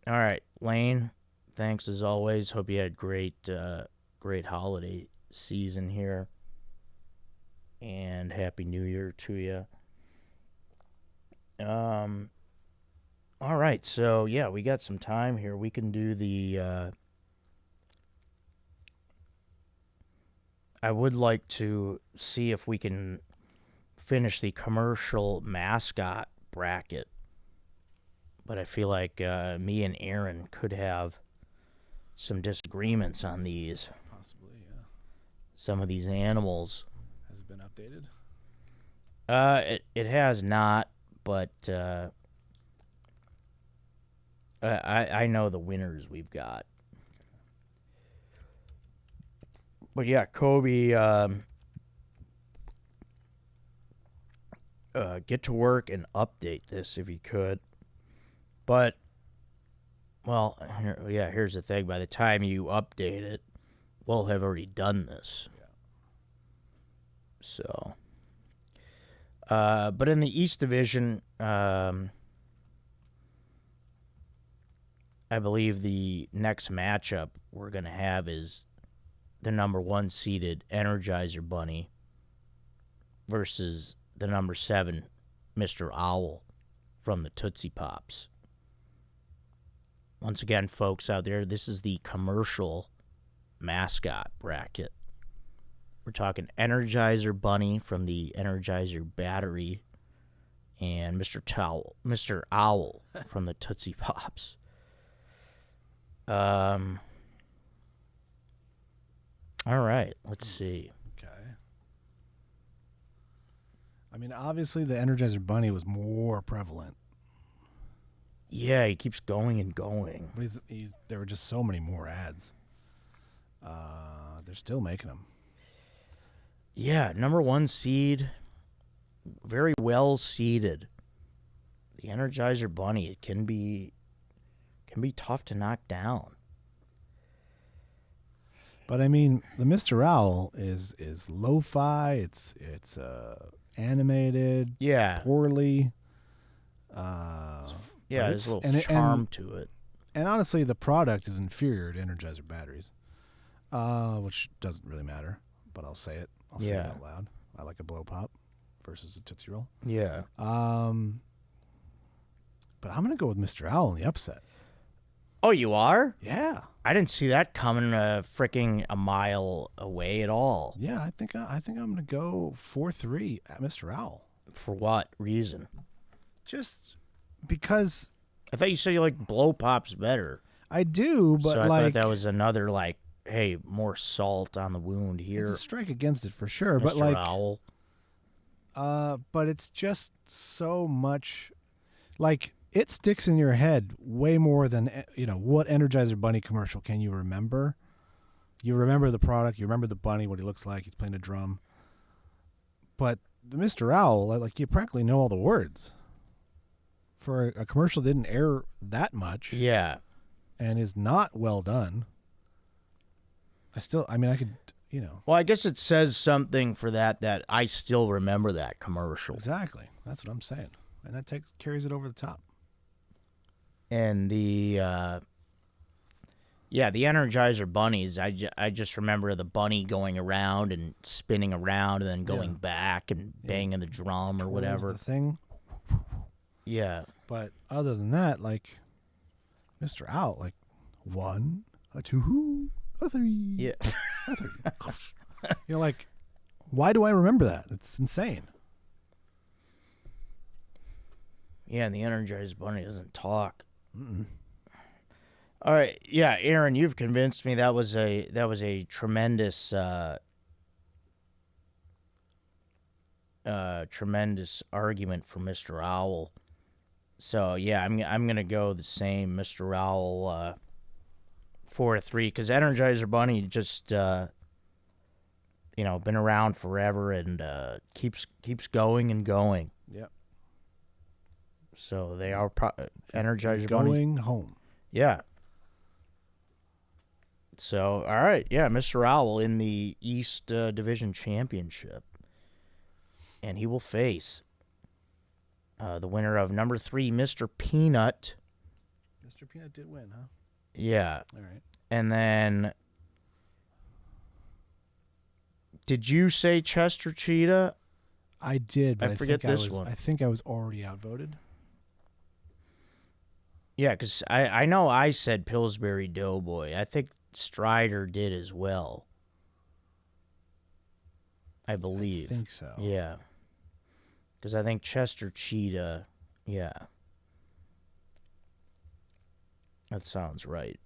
right, Lane, thanks as always. Hope you had great holiday season here. And Happy New Year to you. All right, so yeah, we got some time here. We can do the. I would like to see if we can finish the commercial mascot bracket, but I feel like me and Aaron could have some disagreements on these. Possibly, yeah. Some of these animals. Has it been updated? It has not, but I know the winners we've got. But yeah, Kobe, get to work and update this if you could. But, well, here's the thing. By the time you update it, we'll have already done this. Yeah. So, but in the East Division, I believe the next matchup we're going to have is the number 1 seeded Energizer Bunny versus the number 7 Mr. Owl from the Tootsie Pops. Once again, folks out there, this is the commercial mascot bracket. We're talking Energizer Bunny from the Energizer Battery and Mr. Owl from the Tootsie Pops. All right, let's see. Okay. I mean, obviously the Energizer Bunny was more prevalent. Yeah, he keeps going and going. But there were just so many more ads. They're still making them. Yeah, number 1 seed, very well seeded. The Energizer Bunny, it can be tough to knock down. But I mean, the Mr. Owl is lo-fi. It's animated. Yeah. Poorly. There's a little charm to it. And honestly, the product is inferior to Energizer batteries, which doesn't really matter. But I'll say it. I'll say it out loud. I like a blow pop versus a Tootsie Roll. Yeah. But I'm gonna go with Mr. Owl in the upset. Oh, you are? Yeah. I didn't see that coming freaking a mile away at all. Yeah, I think I'm gonna go 4-3 at Mr. Owl. For what reason? Just because I thought you said you like blow pops better. I do, but so I like thought that was another hey, more salt on the wound here. It's a strike against it for sure, Mr. but like Owl. But it's just so much like it sticks in your head way more than what Energizer Bunny commercial can you remember? You remember the product, you remember the bunny, what he looks like, he's playing a drum. But the Mr. Owl, like you practically know all the words. For a commercial that didn't air that much. Yeah. And is not well done. I could, Well, I guess it says something for that I still remember that commercial. Exactly. That's what I'm saying. And that carries it over the top. And the Energizer bunnies, I just remember the bunny going around and spinning around and then going back and banging the drum or whatever. The thing. Yeah. But other than that, like Mr. Owl, like 1, a 2, a 3. Yeah. A 3. Like, why do I remember that? It's insane. Yeah, and the Energizer bunny doesn't talk. Mm-mm. All right, yeah, Aaron, you've convinced me that was a tremendous tremendous argument for Mr. Owl. So yeah, I'm gonna go the same, Mr. Owl, 4-3, because Energizer Bunny just been around forever and keeps going and going. Yep. So they are Energizer going Bunny home. Yeah. So, all right. Yeah, Mr. Owl in the East Division Championship. And he will face the winner of number 3, Mr. Peanut. Mr. Peanut did win, huh? Yeah. All right. And then, did you say Chester Cheetah? I did, but I forget this one. I think I was already outvoted. Yeah, because I know I said Pillsbury Doughboy. I think Strider did as well. I believe. I think so. Yeah. Because I think Chester Cheetah, yeah. That sounds right.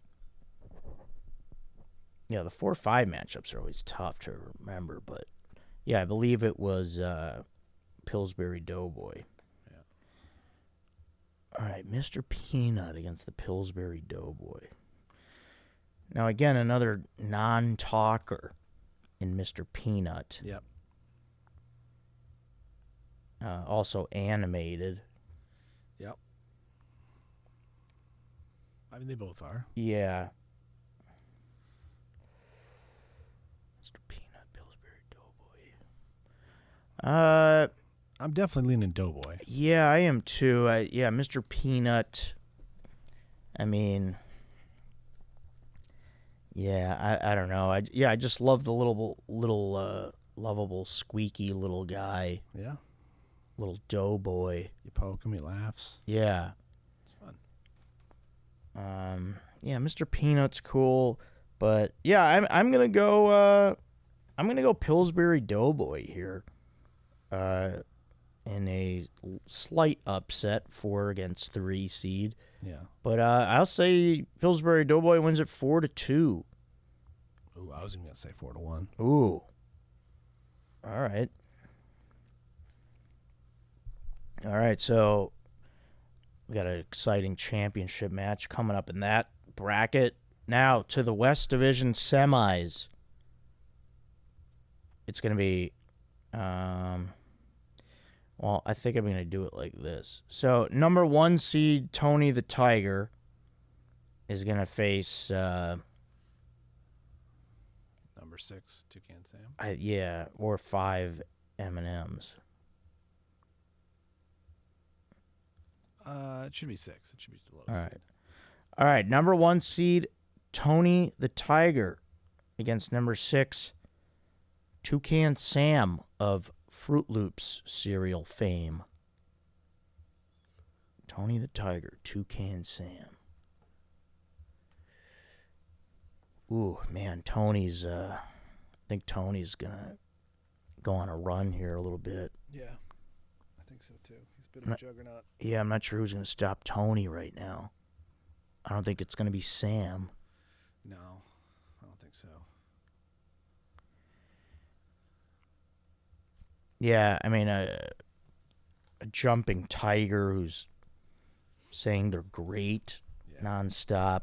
Yeah, the 4-5 matchups are always tough to remember, but yeah, I believe it was Pillsbury Doughboy. Yeah. All right, Mr. Peanut against the Pillsbury Doughboy. Now, again, another non-talker in Mr. Peanut. Yep. Also animated. Yep. I mean, they both are. Yeah. Mr. Peanut, Pillsbury Doughboy. I'm definitely leaning Doughboy. Yeah, I am too. Yeah, Mr. Peanut. I mean, yeah, I don't know. I just love the little lovable, squeaky little guy, Yeah. little doughboy. You poke him, he laughs. Yeah. It's fun. Yeah, Mr. Peanut's cool, but yeah, I'm gonna go. I'm gonna go Pillsbury Doughboy here. In a slight upset, 4 against 3 seed. Yeah. But I'll say Pillsbury Doughboy wins it 4-2. Ooh, I was even gonna say 4-1. Ooh. All right. All right, so we got an exciting championship match coming up in that bracket. Now to the West Division semis. It's going to be, well, I think I'm going to do it like this. So number 1 seed Tony the Tiger is going to face, Number 6, Toucan Sam. or 5 M&Ms. It should be 6. It should be the lowest. All right. seed. All right, number 1 seed Tony the Tiger against number 6 Toucan Sam of Fruit Loops cereal fame. Tony the Tiger, Toucan Sam. Ooh, man, Tony's I think Tony's gonna go on a run here a little bit. Yeah. I think so too. He's a bit of a juggernaut. Yeah, I'm not sure who's gonna stop Tony right now. I don't think it's gonna be Sam. No, I don't think so. Yeah, I mean a jumping tiger who's saying they're great nonstop.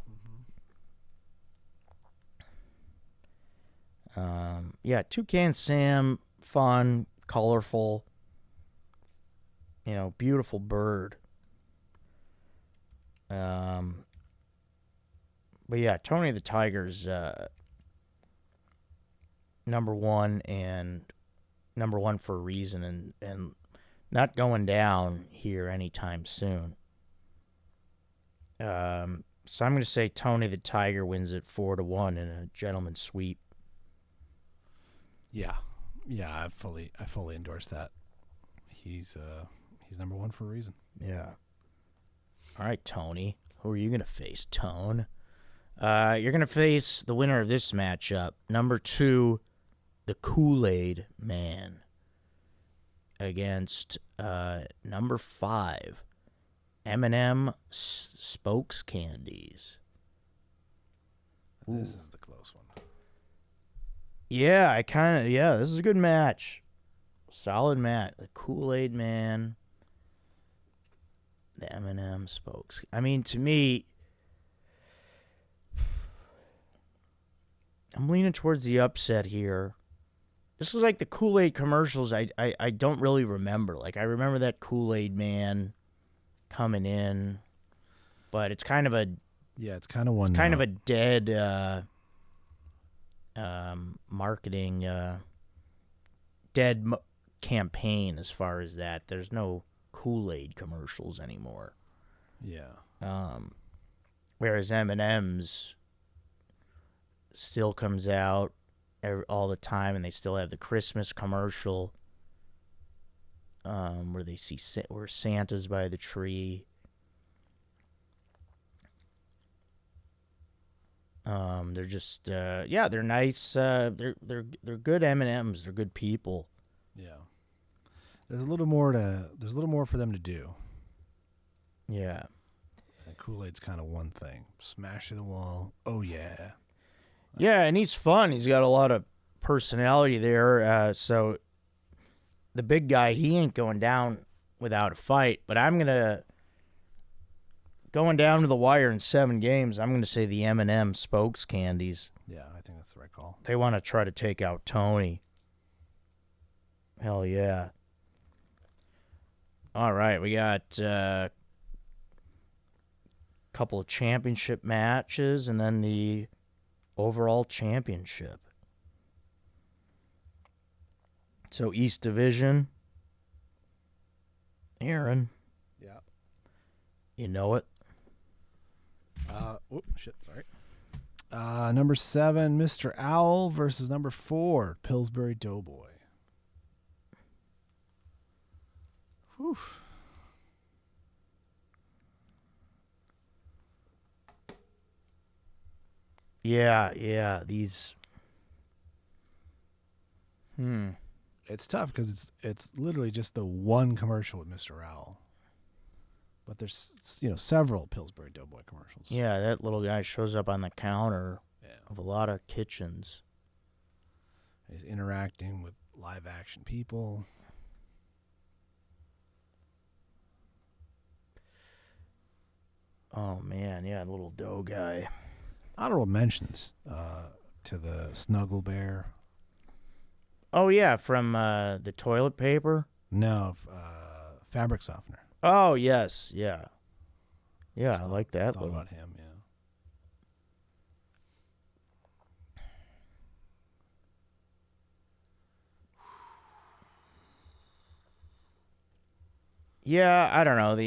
Yeah, Toucan Sam, fun, colorful, beautiful bird. But yeah, Tony the Tiger's number 1 and number 1 for a reason and not going down here anytime soon. So I'm going to say Tony the Tiger wins it 4-1 in a gentleman's sweep. Yeah, I fully endorse that. He's number 1 for a reason. Yeah. All right, Tony. Who are you going to face, Tone? You're going to face the winner of this matchup, number 2, the Kool-Aid Man, against number 5, M&M Spokes Candies. This is the close one. Yeah, this is a good match. Solid match. The Kool-Aid Man, the M&M Spokes. I mean, to me, I'm leaning towards the upset here. This is like the Kool-Aid commercials I don't really remember. Like, I remember that Kool-Aid Man coming in, but it's kind of a... Yeah, it's kind of one... It's kind of a dead marketing... campaign as far as that. There's no Kool-Aid commercials anymore. Yeah. Whereas M&M's still comes out all the time, and they still have the Christmas commercial where they see where Santa's by the tree. They're just yeah, they're nice. They're good M&Ms. They're good people. Yeah. There's a little more for them to do. Yeah. And Kool-Aid's kind of one thing. Smash through the wall. Oh yeah. Yeah, and he's fun. He's got a lot of personality there. So the big guy, he ain't going down without a fight. But I'm going down to the wire in 7 games. I'm gonna say the M&M spokes candies. Yeah, I think that's the right call. They want to try to take out Tony. Hell yeah. All right, we got a couple of championship matches and then the overall championship. So East Division. Aaron. Yeah. You know it. Shit, sorry. Number 7, Mr. Owl versus number 4, Pillsbury Doughboy. Whew. Yeah, these. It's tough because it's literally just the one commercial with Mr. Owl. But there's several Pillsbury Doughboy commercials. Yeah, that little guy shows up on the counter of a lot of kitchens. He's interacting with live action people. Oh man, yeah, little dough guy. Honorable mentions to the Snuggle Bear. Oh yeah, from the toilet paper. No, fabric softener. Oh yes, yeah. I like that. Thought about him, yeah. Yeah, I don't know.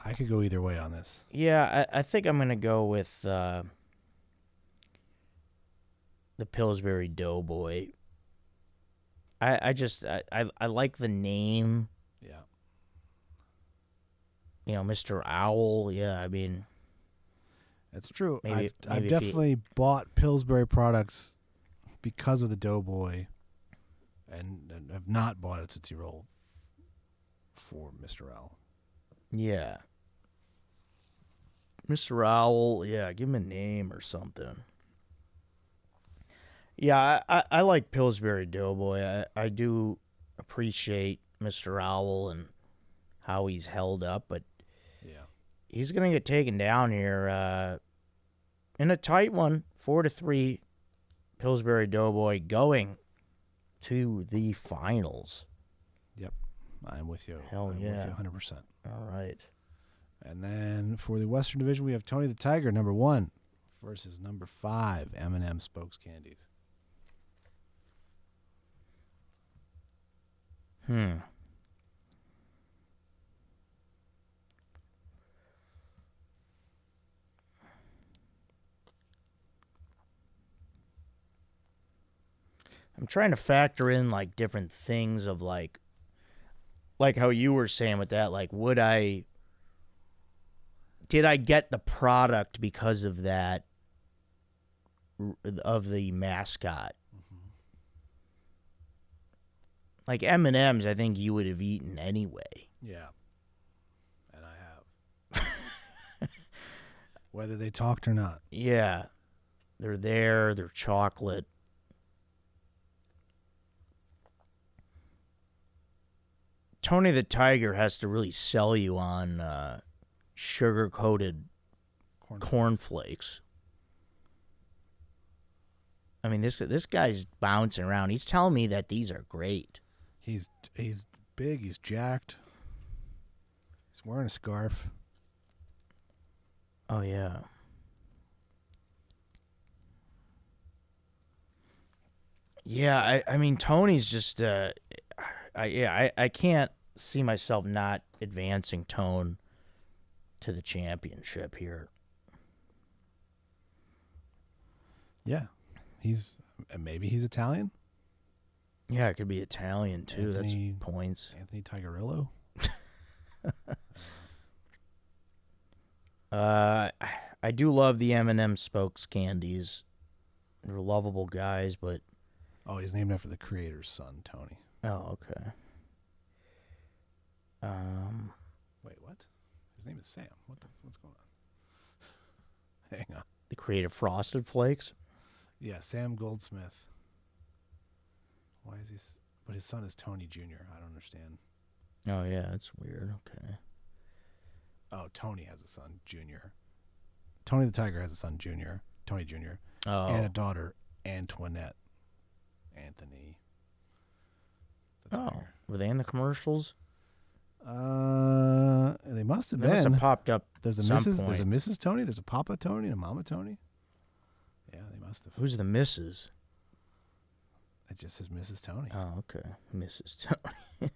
I could go either way on this. Yeah, I think I'm gonna go with the Pillsbury Doughboy. I like the name. Yeah. Mr. Owl. Yeah, I mean, it's true. Maybe I've definitely bought Pillsbury products because of the Doughboy, and have not bought a Tootsie Roll for Mr. Owl. Yeah. Mr. Owl, yeah, give him a name or something. Yeah, I like Pillsbury Doughboy. I do appreciate Mr. Owl and how he's held up, but yeah, he's going to get taken down here in a tight one, 4-3. Pillsbury Doughboy going to the finals. Yep, I'm with you. Hell I'm yeah. with you 100%. All right. And then for the Western Division, we have Tony the Tiger, number 1, versus number 5, M&M Spokes Candies. I'm trying to factor in like different things of like how you were saying with that, like did I get the product because of that, of the mascot? Mm-hmm. Like M&Ms, I think you would have eaten anyway. Yeah, and I have. Whether they talked or not. Yeah, they're there. They're chocolate. Tony the Tiger has to really sell you on sugar-coated cornflakes. I mean, this guy's bouncing around. He's telling me that these are great. He's big. He's jacked. He's wearing a scarf. Oh yeah. Yeah, I mean Tony's just I can't see myself not advancing Tone to the championship here. Yeah. Maybe he's Italian. Yeah, it could be Italian too. Anthony, that's points. Anthony Tigerillo. I do love the M&M Spokes candies. They're lovable guys, but Oh, he's named after the creator's son, Tony. oh, okay. Wait, what? His name is Sam. What's going on? Hang on. The creator of Frosted Flakes. Yeah, Sam Goldsmith. Why is he? But his son is Tony Jr. I don't understand. Oh yeah, that's weird. Okay. Oh, Tony has a son, Junior. Tony the Tiger has a son, Junior. Tony Jr. Oh. And a daughter, Antoinette. Anthony. The Tiger. Were they in the commercials? They must have They been. must have popped up. There's a some Mrs. point. There's a Mrs. Tony. There's a Papa Tony and a Mama Tony. Yeah, they must have. Who's the Mrs.? It just says Mrs. Tony. Oh, okay, Mrs. Tony.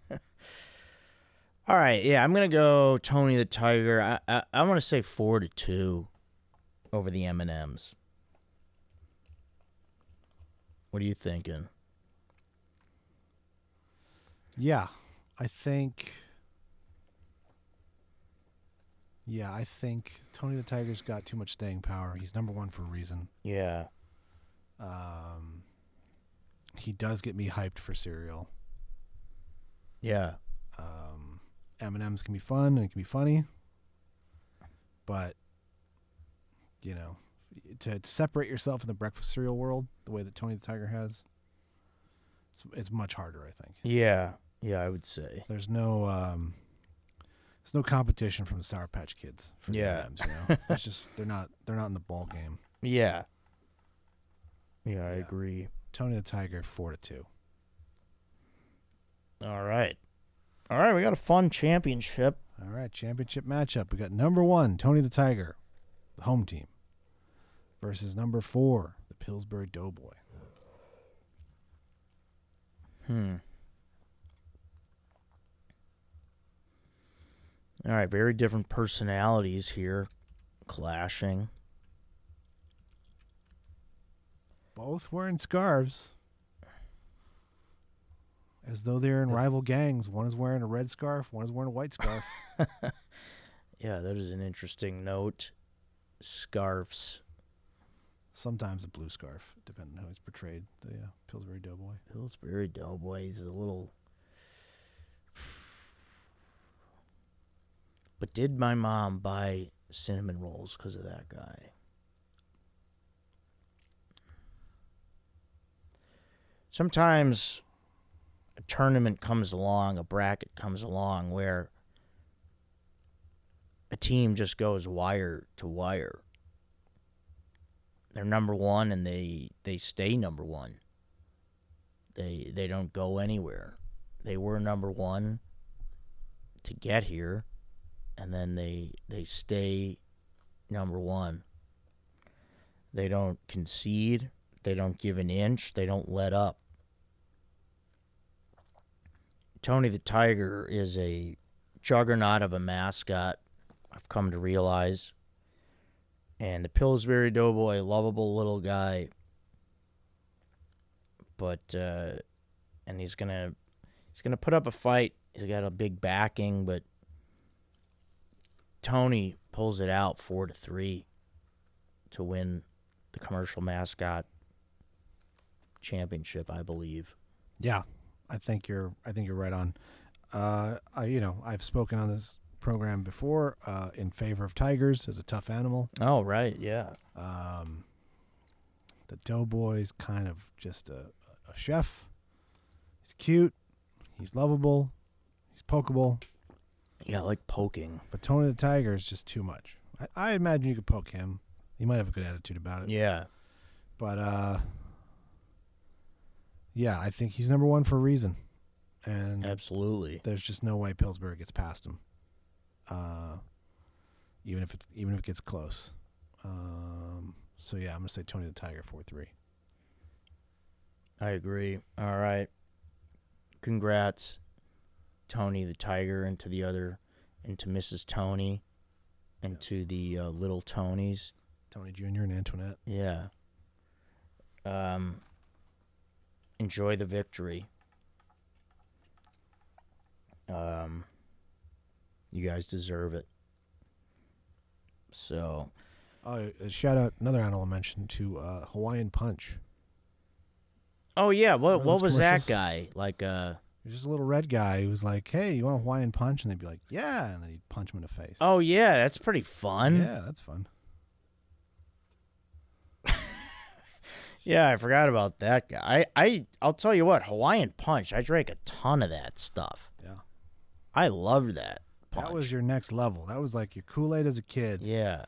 All right, yeah, I'm gonna go Tony the Tiger. I want to say 4-2 over the M&Ms. What are you thinking? Yeah, I think Tony the Tiger's got too much staying power. He's number one for a reason. Yeah. He does get me hyped for cereal. Yeah. M&Ms can be fun and it can be funny, but to separate yourself in the breakfast cereal world the way that Tony the Tiger has, it's much harder, I think. Yeah, I would say. There's no competition from the Sour Patch Kids for the Yeah. M&Ms, It's just they're not in the ball game. Yeah. Yeah, I agree. Tony the Tiger 4-2. All right, we got a fun championship. All right, championship matchup. We got number 1, Tony the Tiger, the home team, versus number 4, the Pillsbury Doughboy. All right, very different personalities here clashing. Both wearing scarves, as though they're in rival gangs. One is wearing a red scarf, one is wearing a white scarf. Yeah, that is an interesting note. Scarves. Sometimes a blue scarf, depending on how he's portrayed, the Pillsbury Doughboy. Pillsbury Doughboy is a little... But did my mom buy cinnamon rolls because of that guy? Sometimes a tournament comes along, a bracket comes along where a team just goes wire to wire. They're number one and they stay number one. They don't go anywhere. They were number one to get here, and then they stay number one. They don't concede. They don't give an inch. They don't let up. Tony the Tiger is a juggernaut of a mascot, I've come to realize. And the Pillsbury Doughboy, lovable little guy. But and he's gonna put up a fight. He's got a big backing, but Tony pulls it out 4-3 to win the commercial mascot championship, I believe. Yeah, I think you're right on. I've spoken on this program before in favor of tigers as a tough animal. Oh, right, yeah. The Doughboy's kind of just a chef. He's cute. He's lovable. He's pokeable. Yeah, I like poking. But Tony the Tiger is just too much. I imagine you could poke him. He might have a good attitude about it. Yeah. But, yeah, I think he's number one for a reason. And absolutely, there's just no way Pillsbury gets past him. Even if it gets close. So yeah, I'm gonna say Tony the Tiger 4-3. I agree. All right, congrats, Tony the Tiger, and to Mrs. Tony, and to the little Tonys, Tony Jr. and Antoinette. Yeah. Enjoy the victory. You guys deserve it. So, Oh, shout out another animal mention to Hawaiian Punch. Oh yeah, what Remember those was that commercials? guy like? There's just a little red guy who was like, "Hey, you want a Hawaiian Punch?" And they'd be like, "Yeah," and then he'd punch him in the face. Oh yeah, that's pretty fun. Yeah, that's fun. Yeah, I forgot about that guy. I'll tell you what, Hawaiian Punch. I drank a ton of that stuff. Yeah, I loved that punch. that was your next level. That was like your Kool-Aid as a kid. Yeah,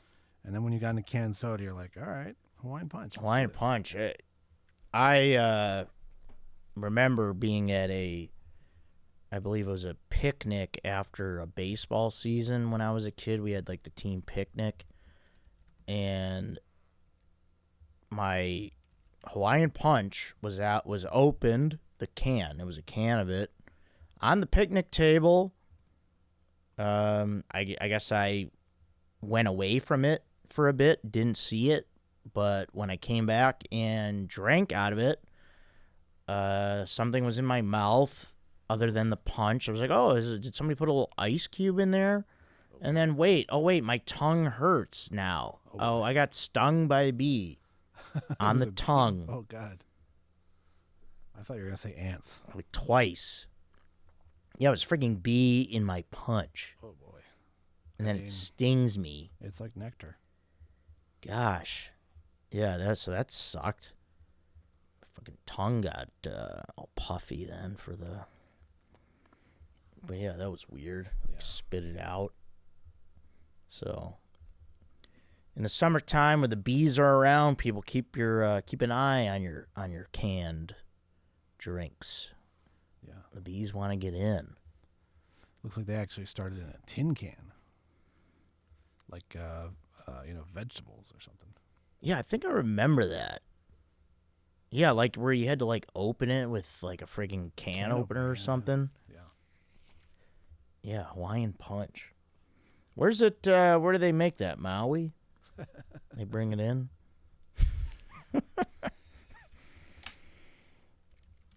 And then when you got into canned soda, you're like, "All right, Hawaiian Punch." Let's do Hawaiian this." Punch. I remember being at I believe it was a picnic after a baseball season when I was a kid. We had like the team picnic, and my Hawaiian Punch was opened, the can. It was a can of it on the picnic table. I guess I went away from it for a bit, didn't see it, but when I came back and drank out of it, something was in my mouth other than the punch. I was like, oh, did somebody put a little ice cube in there? And then wait, my tongue hurts now. Oh, I got stung by a bee on the tongue. Oh God, I thought you were gonna say ants. Like twice. Yeah, it was freaking bee in my punch. Oh boy. And then it stings me. It's like nectar. Gosh. Yeah, that sucked. Fucking tongue got all puffy then for the. But yeah, that was weird. Like, spit it out. So, in the summertime, when the bees are around, people keep an eye on your canned drinks. Yeah. The bees want to get in. Looks like they actually started in a tin can, like vegetables or something. Yeah, I think I remember that. Yeah, like where you had to like open it with like a friggin' can opener or something. Yeah. Yeah, Hawaiian Punch. Where's it? Where do they make that? Maui? They bring it in.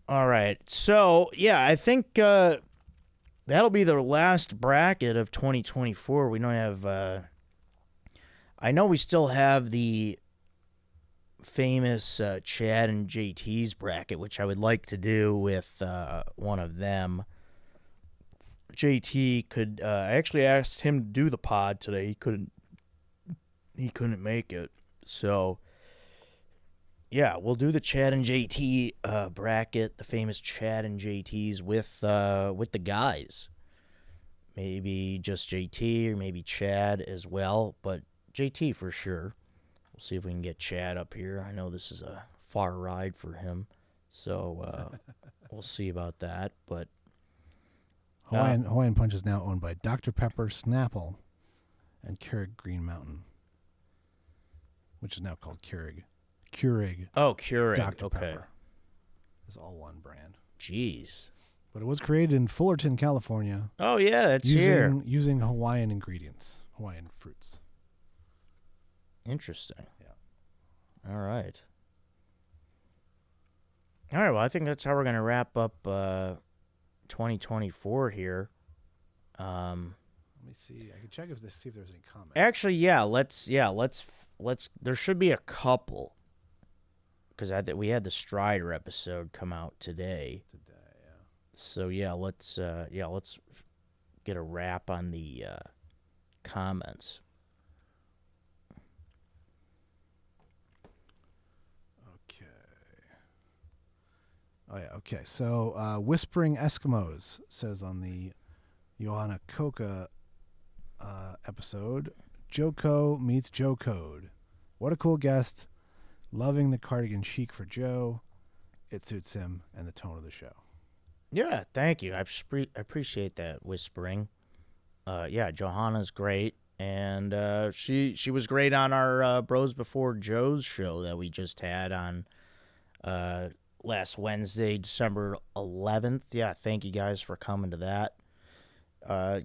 All right. So yeah, I think that'll be the last bracket of 2024. We don't have. I know we still have the famous Chad and JT's bracket, which I would like to do with one of them. JT could. I actually asked him to do the pod today. He couldn't. He couldn't make it. So yeah, we'll do the Chad and JT bracket, the famous Chad and JT's with the guys. Maybe just JT or maybe Chad as well, but JT for sure. We'll see if we can get Chad up here. I know this is a far ride for him, so we'll see about that. But Hawaiian Punch is now owned by Dr. Pepper, Snapple, and Keurig Green Mountain, which is now called Keurig. Oh, Keurig. Dr. Okay. Pepper. It's all one brand. Jeez. But it was created in Fullerton, California. Oh yeah, that's here. Using Hawaiian ingredients, Hawaiian fruits. Interesting. Yeah. All right. All right. Well, I think that's how we're gonna wrap up 2024 here. Let me see. I can check see if there's any comments. Actually, let's. There should be a couple. Because we had the Strider episode come out today. So yeah, let's get a wrap on the comments. Okay. Oh yeah. Okay. So Whispering Eskimos says on the Johanna Coca episode, Joko meets Joe Code. What a cool guest. Loving the cardigan chic for Joe. It suits him and the tone of the show. Yeah, thank you. I appreciate that, Whispering. Yeah, Johanna's great, and she was great on our Bros Before Joe's show that we just had on last Wednesday, December 11th. Yeah, thank you guys for coming to that.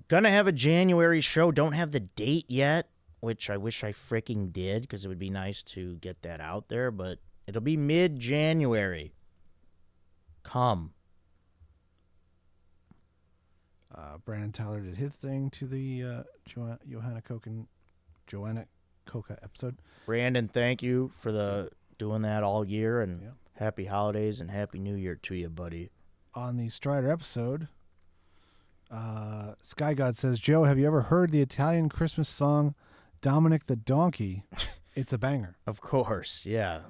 Gonna have a January show. Don't have the date yet, which I wish I freaking did because it would be nice to get that out there, but it'll be mid-January. Come. Brandon Tyler did his thing to the Johanna Coke and Joanna Coca episode. Brandon, thank you for doing that all year, and Yeah. happy holidays and happy New Year to you, buddy. On the Strider episode, Sky God says, Joe, have you ever heard the Italian Christmas song Dominic the Donkey? It's a banger. Of course, yeah.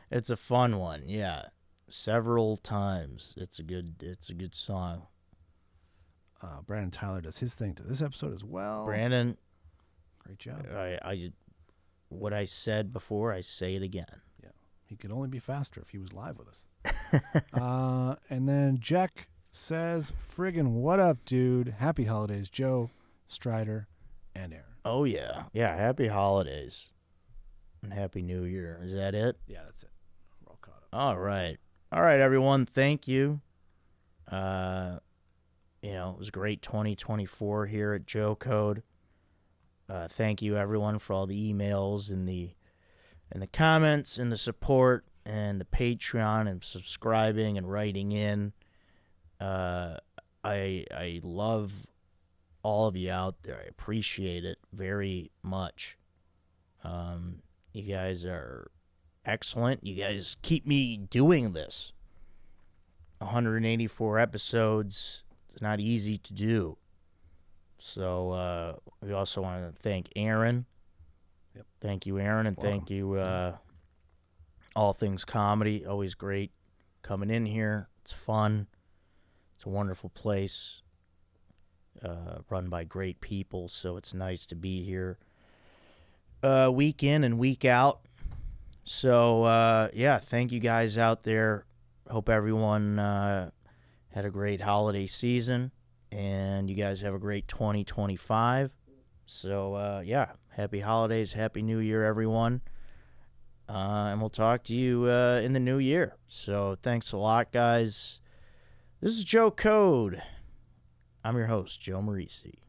It's a fun one, yeah. Several times. It's a good song. Brandon Tyler does his thing to this episode as well. Brandon, great job. What I said before, I say it again. Yeah, he could only be faster if he was live with us. And then Jack says, friggin' what up, dude? Happy holidays, Joe, Strider, and Aaron. Oh, yeah. Yeah, happy holidays. And happy New Year. Is that it? Yeah, that's it. We're all caught up. All right. All right, everyone. Thank you. It was great 2024 here at Joe Code. Thank you, everyone, for all the emails and the comments and the support and the Patreon and subscribing and writing in. I love all of you out there. I appreciate it very much. You guys are excellent. You guys keep me doing this. 184 episodes. It's not easy to do. So we also want to thank Aaron. Yep. Thank you, Aaron, and Welcome. thank you, All Things Comedy. Always great coming in here. It's fun. It's a wonderful place, run by great people, so it's nice to be here week in and week out. So, thank you guys out there. Hope everyone had a great holiday season, and you guys have a great 2025. So, happy holidays, happy New Year, everyone. And we'll talk to you in the new year. So, thanks a lot, guys. This is Joe Code. I'm your host, Joe Marrese.